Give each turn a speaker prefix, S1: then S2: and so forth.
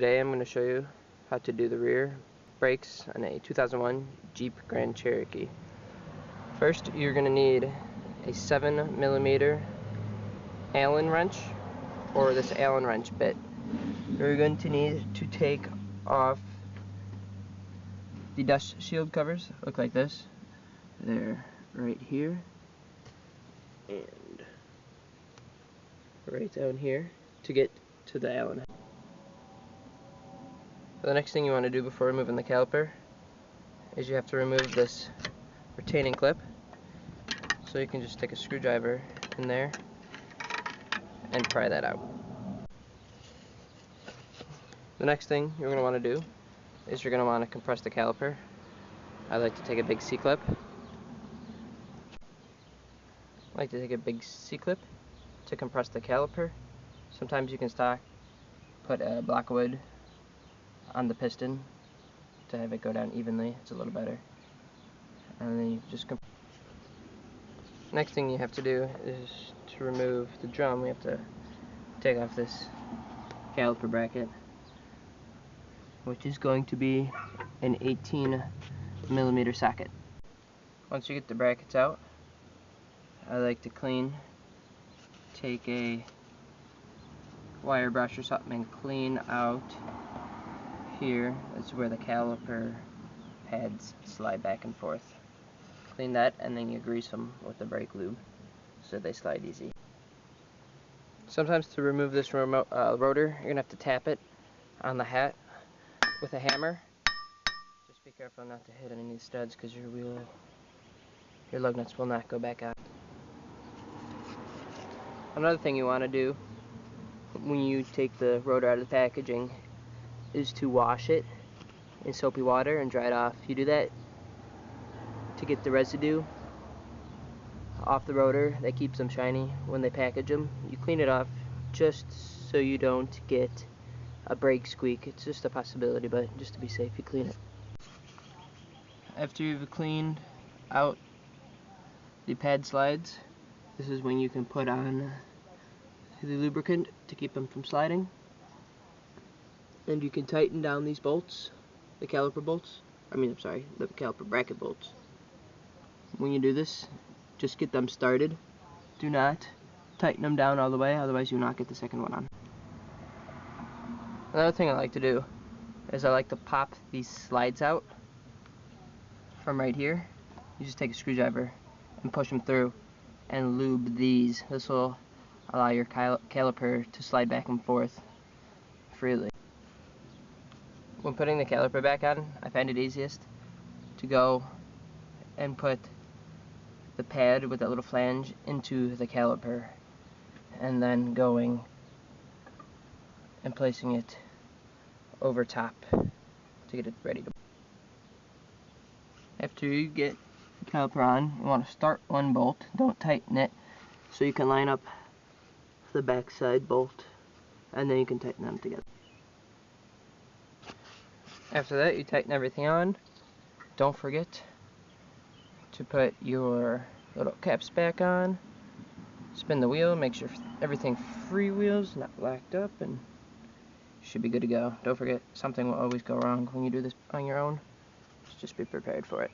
S1: Today I'm going to show you how to do the rear brakes on a 2001 Jeep Grand Cherokee. First, you're going to need a 7mm Allen wrench or this Allen wrench bit. You're going to need to take off the dust shield covers. Look like this. They're right here and right down here to get to the Allen. The next thing you want to do before removing the caliper is you have to remove this retaining clip. So you can just take a screwdriver in there and pry that out. The next thing you're going to want to do is you're going to want to compress the caliper. I like to take a big C-clip. To compress the caliper. Sometimes you can put a block of wood on the piston to have it go down evenly. It's a little better. And then you just next thing you have to do is to remove the drum. We have to take off this caliper bracket, which is going to be an 18mm socket. Once you get the brackets out, I like to take a wire brush or something and clean out here. That's where the caliper pads slide back and forth. Clean that and then you grease them with the brake lube so they slide easy. Sometimes to remove this rotor, you're going to have to tap it on the hat with a hammer. Just be careful not to hit any of these studs because your lug nuts will not go back out. Another thing you want to do when you take the rotor out of the packaging is to wash it in soapy water and dry it off. You do that to get the residue off the rotor that keeps them shiny when they package them. You clean it off just so you don't get a brake squeak. It's just a possibility, but just to be safe, you clean it. After you've cleaned out the pad slides, this is when you can put on the lubricant to keep them from sliding. And you can tighten down these bolts, the caliper bracket bolts. When you do this, just get them started. Do not tighten them down all the way, otherwise you'll not get the second one on. Another thing I like to do is I like to pop these slides out from right here. You just take a screwdriver and push them through and lube these. This will allow your caliper to slide back and forth freely. When putting the caliper back on, I find it easiest to go and put the pad with that little flange into the caliper and then going and placing it over top to get it ready to. After you get the caliper on, you want to start one bolt, don't tighten it, so you can line up the back side bolt and then you can tighten them together. After that, you tighten everything on. Don't forget to put your little caps back on. Spin the wheel, make sure everything freewheels, not locked up, and you should be good to go. Don't forget, something will always go wrong when you do this on your own. Just be prepared for it.